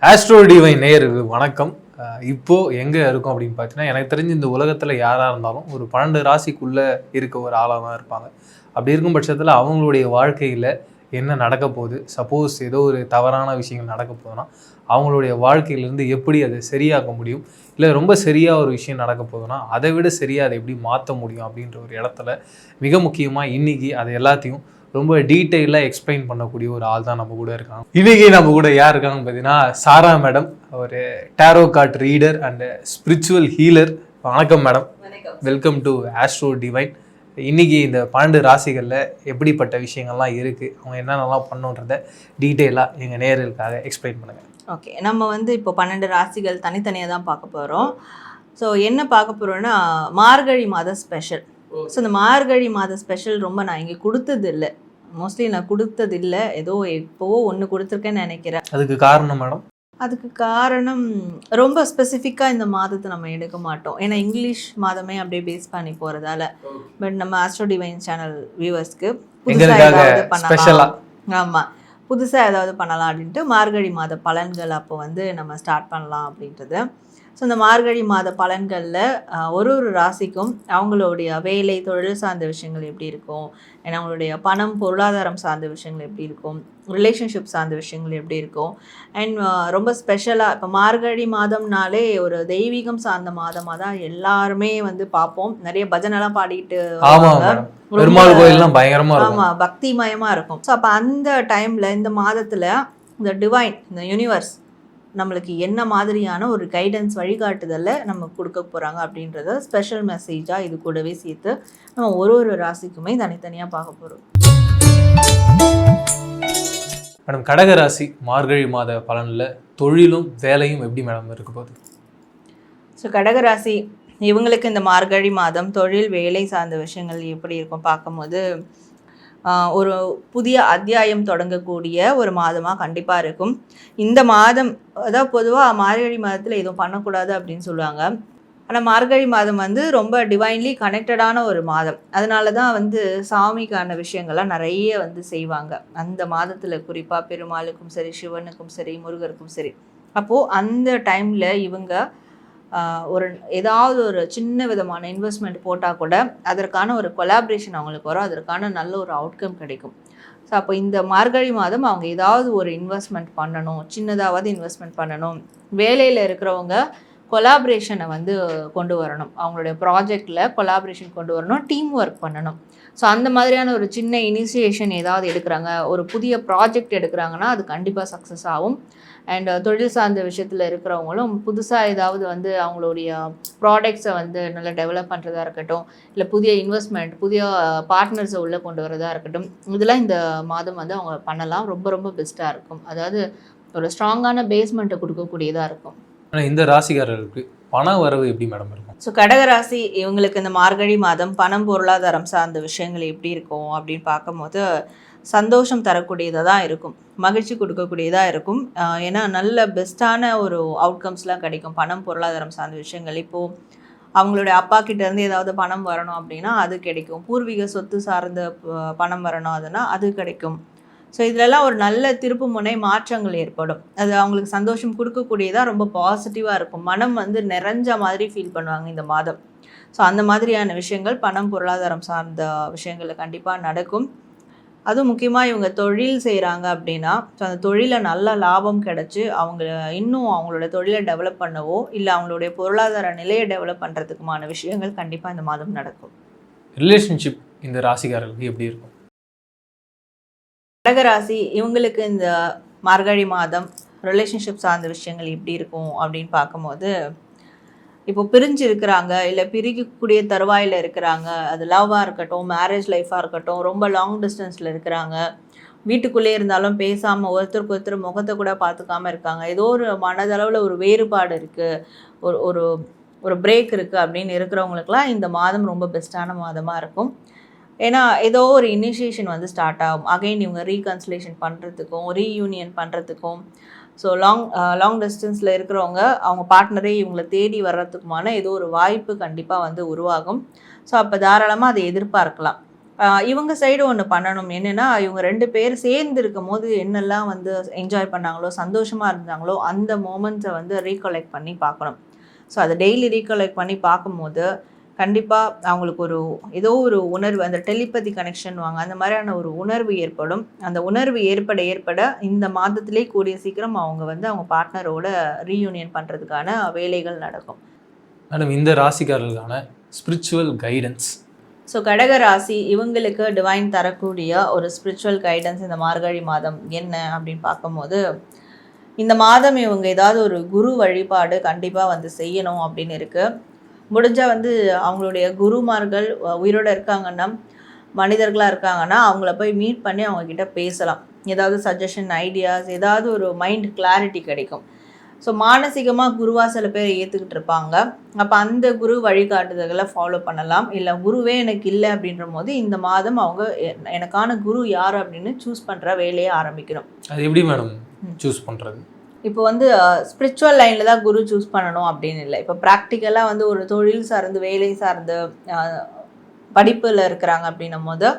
Astro divine நேயருக்கு வணக்கம். இப்போ எங்க இருக்கும் அப்படின்னு பார்த்தீங்கன்னா, எனக்கு தெரிஞ்சு இந்த உலகத்துல யாரா இருந்தாலும் ஒரு 12 ராசிக்குள்ள இருக்க ஒரு ஆளா தான் இருப்பாங்க. அப்படி இருக்கும் பட்சத்துல அவங்களுடைய வாழ்க்கையில என்ன நடக்க போகுது, சப்போஸ் ஏதோ ஒரு தவறான விஷயங்கள் நடக்க போகுதுன்னா அவங்களுடைய வாழ்க்கையிலேருந்து எப்படி அதை சரியாக்க முடியும், இல்லை ரொம்ப சரியா ஒரு விஷயம் நடக்க போகுதுன்னா அதை விட சரியா அதை எப்படி மாற்ற முடியும் அப்படின்ற ஒரு இடத்துல மிக முக்கியமாக இன்னைக்கு அதை எல்லாத்தையும் ரொம்ப டீட்டெயிலாக எக்ஸ்பிளைன் பண்ணக்கூடிய ஒரு ஆள் தான் நம்ம கூட இருக்காங்க. இன்னைக்கு நம்ம கூட யார் இருக்காங்கன்னு பார்த்தீங்கன்னா சாரா மேடம், ஒரு tarot card reader and spiritual healer. வணக்கம் madam, welcome to Astro Divine. இன்னைக்கு இந்த 12 ராசிகளில் எப்படிப்பட்ட விஷயங்கள்லாம் இருக்குது, அவங்க என்னென்னலாம் பண்ணுன்றதை டீட்டெயிலாக எங்கள் நேயர்களுக்காக எக்ஸ்பிளைன் பண்ணுங்கள். ஓகே, நம்ம இப்போ 12 ராசிகள் தனித்தனியாக தான் பார்க்க போகிறோம். ஸோ என்ன பார்க்க போகிறோன்னா மார்கழி மாத ஸ்பெஷல். ஸோ இந்த மார்கழி மாத ஸ்பெஷல் ரொம்ப நான் இங்கே கொடுத்தது இல்லை, மோஸ்ட்லி நான் கொடுத்தது இல்லை, ஏதோ எப்போவோ ஒன்று கொடுத்துருக்கேன்னு நினைக்கிறேன். அதுக்கு காரணம் மேடம்? அதுக்கு காரணம் ரொம்ப ஸ்பெசிஃபிக்காக இந்த மாதத்தை நம்ம எடுக்க மாட்டோம், ஏன்னா இங்கிலீஷ் மாதமே அப்படியே பேஸ் பண்ணி போகிறதால. பட் நம்ம ஆஸ்ட்ரோ டிவைன் சேனல் வியூவர்ஸ்க்கு புதுசாக ஏதாவது பண்ணலாம், ஆமாம் புதுசாக ஏதாவது பண்ணலாம் அப்படின்ட்டு மார்கழி மாத பலன்கள் அப்போ நம்ம ஸ்டார்ட் பண்ணலாம் அப்படின்றது. ஸோ இந்த மார்கழி மாத பலன்களில் ஒரு ராசிக்கும் அவங்களுடைய வேலை தொழில் சார்ந்த விஷயங்கள் எப்படி இருக்கும், ஏன்னா அவங்களுடைய பணம் பொருளாதாரம் சார்ந்த விஷயங்கள் எப்படி இருக்கும், ரிலேஷன்ஷிப் சார்ந்த விஷயங்கள் எப்படி இருக்கும், அண்ட் ரொம்ப ஸ்பெஷலாக இப்போ மார்கழி மாதம்னாலே ஒரு தெய்வீகம் சார்ந்த மாதமாக தான் எல்லாருமே பார்ப்போம். நிறைய பஜனைலாம் பாடிட்டு ஆமாம் பக்திமயமாக இருக்கும். ஸோ அப்போ அந்த டைமில் இந்த மாதத்தில் இந்த டிவைன், இந்த யூனிவர்ஸ் நம்மளுக்கு என்ன மாதிரியான ஒரு கைடன்ஸ் வழிகாட்டுதலை நம்ம கொடுக்க போகிறாங்க அப்படின்றத ஸ்பெஷல் மெசேஜாக இது கூடவே சேர்த்து நம்ம ஒரு ராசிக்குமே தனித்தனியாக பார்க்க போகிறோம். மேடம், கடகராசி மார்கழி மாத பலனில் தொழிலும் வேலையும் எப்படி மேடம் இருக்க போகுது? ஸோ கடகராசி இவங்களுக்கு இந்த மார்கழி மாதம் தொழில் வேலை சார்ந்த விஷயங்கள் எப்படி இருக்கும் பார்க்கும்போது ஒரு புதிய அத்தியாயம் தொடங்கக்கூடிய ஒரு மாதமாக கண்டிப்பாக இருக்கும். இந்த மாதம் அதாவது பொதுவாக மார்கழி மாதத்தில் எதுவும் பண்ணக்கூடாது அப்படின்னு சொல்லுவாங்க, ஆனால் மார்கழி மாதம் ரொம்ப டிவைன்லி கனெக்டடான ஒரு மாதம். அதனால தான் சாமிக்கான விஷயங்கள்லாம் நிறைய செய்வாங்க அந்த மாதத்தில், குறிப்பாக பெருமாளுக்கும் சரி, சிவனுக்கும் சரி, முருகருக்கும் சரி. அப்போது அந்த டைமில் இவங்க ஏதாவது ஒரு சின்ன விதமான இன்வெஸ்ட்மெண்ட் போட்டால் கூட அதற்கான ஒரு கொலாபரேஷன் அவங்களுக்கு வரும், அதற்கான நல்ல ஒரு அவுட்கம் கிடைக்கும். ஸோ அப்போ இந்த மார்கழி மாதம் அவங்க ஏதாவது ஒரு இன்வெஸ்ட்மெண்ட் பண்ணணும், சின்னதாவது இன்வெஸ்ட்மெண்ட் பண்ணணும். வேலையில் இருக்கிறவங்க கொலாபரேஷனை கொண்டு வரணும், அவங்களுடைய ப்ராஜெக்டில் கொலாபரேஷன் கொண்டு வரணும், டீம் ஒர்க் பண்ணணும். ஸோ அந்த மாதிரியான ஒரு சின்ன இனிஷியேஷன் ஏதாவது எடுக்கிறாங்க, ஒரு புதிய ப்ராஜெக்ட் எடுக்கிறாங்கன்னா அது கண்டிப்பாக சக்ஸஸ் ஆகும். அண்ட் தொழில் சார்ந்த விஷயத்தில் இருக்கிறவங்களும் புதுசாக ஏதாவது அவங்களுடைய ப்ராடக்ட்ஸை நல்லா டெவலப் பண்ணுறதா இருக்கட்டும், இல்லை புதிய இன்வெஸ்ட்மெண்ட், புதிய பார்ட்னர்ஸை உள்ளே கொண்டு வரதா இருக்கட்டும், இதெல்லாம் இந்த மாதம் அவங்க பண்ணலாம். ரொம்ப ரொம்ப பெஸ்ட்டாக இருக்கும், அதாவது ஒரு ஸ்ட்ராங்கான பேஸ்மெண்ட்டை கொடுக்கக்கூடியதாக இருக்கும். இந்த ராசிக்காரர்களுக்கு பண வரவு எப்படி மேடம் இருக்கும்? ஸோ கடகராசி இவங்களுக்கு இந்த மார்கழி மாதம் பணம் பொருளாதாரம் சார்ந்த விஷயங்கள் எப்படி இருக்கும் அப்படின்னு பார்க்கும்போது சந்தோஷம் தரக்கூடியதாக தான் இருக்கும், மகிழ்ச்சி கொடுக்கக்கூடியதாக இருக்கும். ஏன்னா நல்ல பெஸ்ட்டான ஒரு அவுட்கம்ஸ்லாம் கிடைக்கும் பணம் பொருளாதாரம் சார்ந்த விஷயங்கள். இப்போது அவங்களுடைய அப்பா கிட்டேருந்து ஏதாவது பணம் வரணும் அப்படின்னா அது கிடைக்கும், பூர்வீக சொத்து சார்ந்த பணம் வரணும் அதுனா அது கிடைக்கும். ஸோ இதிலெல்லாம் ஒரு நல்ல திருப்பு முனை மாற்றங்கள் ஏற்படும், அது அவங்களுக்கு சந்தோஷம் கொடுக்கக்கூடியதாக ரொம்ப பாசிட்டிவாக இருக்கும். மனம் நிறைஞ்ச மாதிரி ஃபீல் பண்ணுவாங்க இந்த மாதம். ஸோ அந்த மாதிரியான விஷயங்கள் பணம் பொருளாதாரம் சார்ந்த விஷயங்களில் கண்டிப்பாக நடக்கும். அதுவும் முக்கியமாக இவங்க தொழில் செய்கிறாங்க அப்படின்னா ஸோ அந்த தொழிலில் நல்ல லாபம் கிடச்சி அவங்க இன்னும் அவங்களோட தொழிலை டெவலப் பண்ணவோ இல்லை அவங்களுடைய பொருளாதார நிலையை டெவலப் பண்ணுறதுக்குமான விஷயங்கள் கண்டிப்பாக இந்த மாதம் நடக்கும். ரிலேஷன்ஷிப் இந்த ராசிக்காரர்களுக்கு எப்படி இருக்கும்? கடகராசி இவங்களுக்கு இந்த மார்கழி மாதம் ரிலேஷன்ஷிப் சார்ந்த விஷயங்கள் எப்படி இருக்கும் அப்படின்னு பார்க்கும்போது, இப்போ பிரிஞ்சு இருக்கிறாங்க இல்லை பிரிக்கக்கூடிய தருவாயில் இருக்கிறாங்க, அது லவ்வாக இருக்கட்டும், மேரேஜ் லைஃபாக இருக்கட்டும், ரொம்ப லாங் டிஸ்டன்ஸில் இருக்கிறாங்க, வீட்டுக்குள்ளே இருந்தாலும் பேசாமல் ஒருத்தருக்கு ஒருத்தர் முகத்தை கூட பார்த்துக்காமல் இருக்காங்க, ஏதோ ஒரு மனதளவில் ஒரு வேறுபாடு இருக்குது, ஒரு ஒரு ஒரு பிரேக் இருக்குது அப்படின்னு இருக்கிறவங்களுக்குலாம் இந்த மாதம் ரொம்ப பெஸ்ட்டான மாதமாக இருக்கும். ஏன்னா ஏதோ ஒரு இனிஷியேஷன் ஸ்டார்ட் ஆகும், அகைன் இவங்க ரீகன்சிலேஷன் பண்ணுறதுக்கும் ரீயூனியன் பண்ணுறதுக்கும். ஸோ லாங் டிஸ்டன்ஸில் இருக்கிறவங்க அவங்க பார்ட்னரே இவங்களை தேடி வர்றதுக்குமான ஏதோ ஒரு வாய்ப்பு கண்டிப்பாக உருவாகும். ஸோ அப்போ தாராளமாக அதை எதிர்பார்க்கலாம். இவங்க சைடு ஒன்று பண்ணணும். என்னென்னா இவங்க 2 பேர் சேர்ந்து இருக்கும் போது என்னெல்லாம் வந்து என்ஜாய் பண்ணாங்களோ, சந்தோஷமாக இருந்தாங்களோ அந்த மோமெண்ட்ஸை வந்து ரீகலெக்ட் பண்ணி பார்க்கணும். ஸோ அதை டெய்லி ரீகலெக்ட் பண்ணி பார்க்கும்போது கண்டிப்பாக அவங்களுக்கு ஏதோ ஒரு உணர்வு, அந்த டெலிபதி கனெக்ஷன் வாங்க, அந்த மாதிரியான ஒரு உணர்வு ஏற்படும். அந்த உணர்வு ஏற்பட இந்த மாதத்திலே கூடிய சீக்கிரம் அவங்க வந்து அவங்க பார்ட்னரோட ரீயூனியன் பண்ணுறதுக்கான வேலைகள் நடக்கும். மேடம், இந்த ராசிக்காரர்களுக்கான ஸ்பிரிச்சுவல் கைடன்ஸ். ஸோ கடக ராசி இவங்களுக்கு டிவைன் தரக்கூடிய ஒரு ஸ்பிரிச்சுவல் கைடன்ஸ் இந்த மார்கழி மாதம் என்ன அப்படின்னு பார்க்கும்போது, இந்த மாதம் இவங்க ஏதாவது ஒரு குரு வழிபாடு கண்டிப்பாக வந்து செய்யணும் அப்படின்னு இருக்குது. முடிஞ்சால் வந்து அவங்களுடைய குருமார்கள் உயிரோடு இருக்காங்கன்னா, மனிதர்களாக இருக்காங்கன்னா அவங்கள போய் மீட் பண்ணி அவங்கக்கிட்ட பேசலாம். ஏதாவது சஜஷன், ஐடியாஸ், ஏதாவது ஒரு மைண்ட் கிளாரிட்டி கிடைக்கும். ஸோ மானசீகமாக குருவாக சில பேர் ஏற்றுக்கிட்டு இருப்பாங்க. அப்போ அந்த குரு வழிகாட்டுதல்களை ஃபாலோ பண்ணலாம். இல்லை குருவே எனக்கு இல்லை அப்படின்ற போது இந்த மாதம் அவங்க எனக்கான குரு யார் அப்படின்னு சூஸ் பண்ணுற வேலையை ஆரம்பிக்கணும். அது எப்படி மேடம் சூஸ் பண்ணுறது? இப்போ வந்து ஸ்பிரிச்சுவல் லைனில் தான் குரு சூஸ் பண்ணணும் அப்படின்னு இல்லை. இப்போ ப்ராக்டிக்கலாக வந்து ஒரு தொழில் சார்ந்து, வேலை சார்ந்து, படிப்பில் இருக்கிறாங்க அப்படின்னும் போது,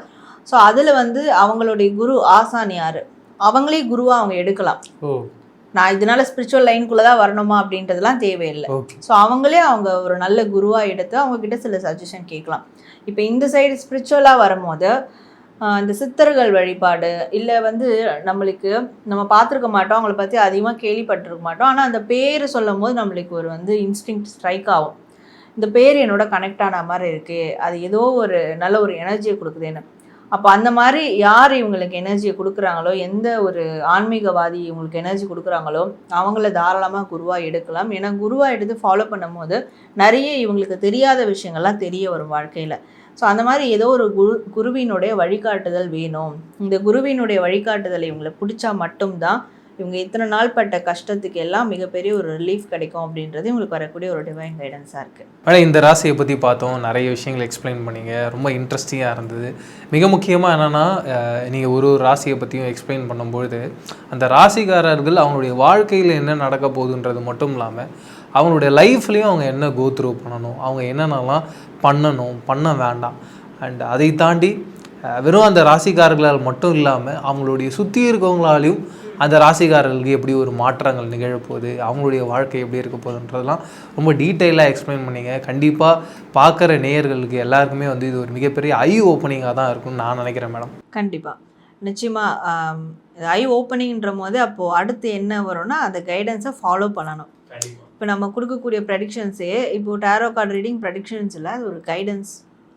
ஸோ அதில் வந்து அவங்களுடைய குரு ஆசான் யார், அவங்களே குருவாக அவங்க எடுக்கலாம். நான் இதனால ஸ்பிரிச்சுவல் லைனுக்குள்ளே தான் வரணுமா அப்படின்றதுலாம் தேவையில்லை. ஸோ அவங்களே அவங்க ஒரு நல்ல குருவாக எடுத்து அவங்கக்கிட்ட சில சஜஷன் கேட்கலாம். இப்போ இந்த சைடு ஸ்பிரிச்சுவலாக வரும்போது இந்த சித்தர்கள் வழிபாடு, இல்லை வந்து நம்ம பார்த்துருக்க மாட்டோம், அவங்கள பற்றி அதிகமாக கேள்விப்பட்டிருக்க மாட்டோம். ஆனால் அந்த பேர் சொல்லும் போது நம்மளுக்கு ஒரு வந்து இன்ஸ்டிங்க்ட் ஸ்ட்ரைக் ஆகும். இந்த பேர் என்னோட கனெக்ட் ஆன மாதிரி இருக்குது, அது ஏதோ ஒரு நல்ல ஒரு எனர்ஜியை கொடுக்குதுன்னு. அப்போ அந்த மாதிரி யார் இவங்களுக்கு எனர்ஜியை கொடுக்குறாங்களோ, எந்த ஒரு ஆன்மீகவாதி இவங்களுக்கு எனர்ஜி கொடுக்குறாங்களோ அவங்கள தாராளமாக குருவாக எடுக்கலாம். ஏன்னா குருவாக எடுத்து ஃபாலோ பண்ணும் போது நிறைய இவங்களுக்கு தெரியாத விஷயங்கள்லாம் தெரிய வரும் வாழ்க்கையில். ஸோ அந்த மாதிரி ஏதோ ஒரு குருவினுடைய வழிகாட்டுதல் வேணும். இந்த குருவினுடைய வழிகாட்டுதல் இவங்களை பிடிச்சா மட்டும்தான் இவங்க இத்தனை நாள் பட்ட கஷ்டத்துக்கு எல்லாம் மிகப்பெரிய ஒரு ரிலீஃப் கிடைக்கும் அப்படின்றது இவங்களுக்கு வரக்கூடிய ஒரு டிவைன் கைடன்ஸாக இருக்குது. ஆனால் இந்த ராசியை பற்றி பார்த்தோம், நிறைய விஷயங்கள் எக்ஸ்பிளைன் பண்ணிங்க, ரொம்ப இன்ட்ரெஸ்டிங்காக இருந்தது. மிக முக்கியமாக என்னென்னா, நீங்கள் ஒரு ராசியை பற்றியும் எக்ஸ்பிளைன் பண்ணும்பொழுது அந்த ராசிக்காரர்கள் அவங்களுடைய வாழ்க்கையில் என்ன நடக்க போகுதுன்றது மட்டும் இல்லாமல் அவங்களுடைய லைஃப்லேயும் அவங்க என்ன கோத்ரூ பண்ணணும், அவங்க என்னென்னலாம் பண்ணணும், பண்ண வேண்டாம், அண்ட் அதை தாண்டி வெறும் அந்த ராசிக்காரர்களால் மட்டும் இல்லாமல் அவங்களுடைய சுற்றி இருக்கவங்களாலையும் அந்த ராசிக்காரர்களுக்கு எப்படி ஒரு மாற்றங்கள் நிகழப்போகுது, அவங்களுடைய வாழ்க்கை எப்படி இருக்க போகுதுன்றதெல்லாம் ரொம்ப டீட்டெயிலாக எக்ஸ்பிளைன் பண்ணிங்க. கண்டிப்பாக பார்க்குற நேயர்களுக்கு எல்லாருக்குமே வந்து இது ஒரு மிகப்பெரிய ஐ ஓப்பனிங்காக தான் இருக்கும்னு நான் நினைக்கிறேன் மேடம். கண்டிப்பாக, நிச்சயமாக ஐ ஓப்பனிங்ன்ற போது அப்போது அடுத்து என்ன வரும்னா அந்த கைடன்ஸை ஃபாலோ பண்ணணும். இப்போ நம்ம கொடுக்கக்கூடிய ப்ரெடிக்ஷன்ஸே, இப்போது டேரோ கார்டு ரீடிங் ப்ரெடிக்ஷன்ஸில் அது ஒரு கைடன்ஸ்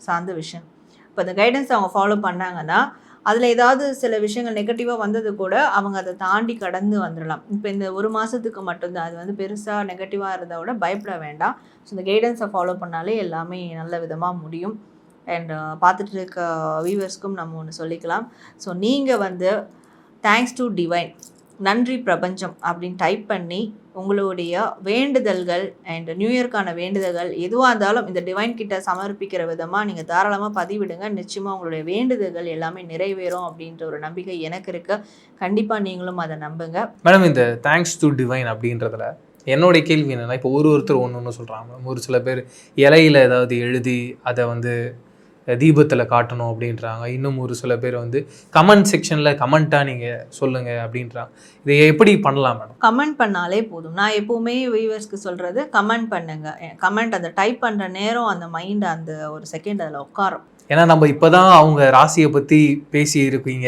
சார்ந்த விஷயம். இப்போ அந்த கைடன்ஸ் அவங்க ஃபாலோ பண்ணாங்கன்னா அதில் ஏதாவது சில விஷயங்கள் நெகட்டிவாக வந்தது கூட அவங்க அதை தாண்டி கடந்து வந்துடலாம். இப்போ இந்த ஒரு மாதத்துக்கு மட்டும்தான், அது வந்து பெருசாக நெகட்டிவாக இருந்தால் கூட பயப்பட வேண்டாம். ஸோ இந்த கைடன்ஸை ஃபாலோ பண்ணாலே எல்லாமே நல்ல விதமாக முடியும். அண்ட் பார்த்துட்டு இருக்க வியூவர்ஸ்க்கும் நம்ம ஒன்று சொல்லிக்கலாம். ஸோ நீங்கள் வந்து தேங்க்ஸ் டு டிவைன், நன்றி பிரபஞ்சம் அப்படின்னு டைப் பண்ணி உங்களுடைய வேண்டுதல்கள் அண்ட் நியூ இயர்க்கான வேண்டுதல்கள் எதுவாக இருந்தாலும் இந்த டிவைன் கிட்ட சமர்ப்பிக்கிற விதமாக நீங்கள் தாராளமாக பதிவிடுங்க. நிச்சயமாக உங்களுடைய வேண்டுதல்கள் எல்லாமே நிறைவேறும் அப்படின்ற ஒரு நம்பிக்கை எனக்கு இருக்கு. கண்டிப்பாக நீங்களும் அதை நம்புங்க மேடம். இந்த தேங்க்ஸ் டு டிவைன் அப்படின்றதுல என்னுடைய கேள்வி என்னென்னா, இப்போ ஒருத்தர் ஒன்று சொல்கிறாங்க. ஒரு சில பேர் இலையில் ஏதாவது எழுதி அதை வந்து தீபத்தில் காட்டணும் அப்படின்றாங்க. இன்னும் ஒரு சில பேர் வந்து கமெண்ட் செக்ஷனில் கமெண்ட்டாக நீங்கள் சொல்லுங்கள் அப்படின்றாங்க. இதை எப்படி பண்ணலாம் மேடம்? கமெண்ட் பண்ணாலே போதும். நான் எப்போவுமே வியூவர்ஸ்க்கு சொல்கிறது, கமெண்ட் பண்ணுங்கள். கமெண்ட் அந்த டைப் பண்ணுற நேரம் அந்த மைண்ட் அந்த ஒரு செகண்ட் அதில் உட்காரும். ஏன்னா நம்ம இப்போ தான் அவங்க ராசியை பற்றி பேசி இருக்கீங்க,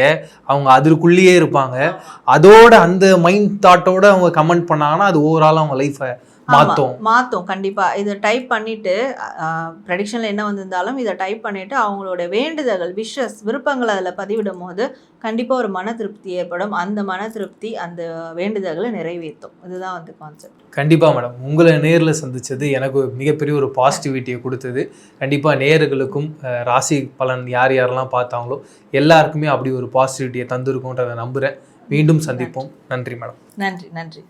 அவங்க அதற்குள்ளேயே இருப்பாங்க. அதோட அந்த மைண்ட் தாட்டோட அவங்க கமெண்ட் பண்ணாங்கன்னா அது ஓவரால் அவங்க லைஃப்பை மாற்றும். கண்டிப்பாக இதை டைப் பண்ணிவிட்டு ப்ரெடிக்ஷனில் என்ன வந்திருந்தாலும் இதை டைப் பண்ணிவிட்டு அவங்களோட வேண்டுதல்கள், விஷஸ், விருப்பங்களை அதில் பதிவிடும் போது கண்டிப்பாக ஒரு மன திருப்தி ஏற்படும். அந்த மன திருப்தி அந்த வேண்டுதல்களை நிறைவேற்றும். இதுதான் வந்து கான்செப்ட். கண்டிப்பாக மேடம், உங்களை நேரில் சந்தித்தது எனக்கு மிகப்பெரிய ஒரு பாசிட்டிவிட்டியை கொடுத்தது. கண்டிப்பாக நேயர்களுக்கும் ராசி பலன் யார் யாரெல்லாம் பார்த்தாங்களோ எல்லாருக்குமே அப்படி ஒரு பாசிட்டிவிட்டியை தந்திருக்கும்ன்றதை நம்புகிறேன். மீண்டும் சந்திப்போம். நன்றி மேடம். நன்றி.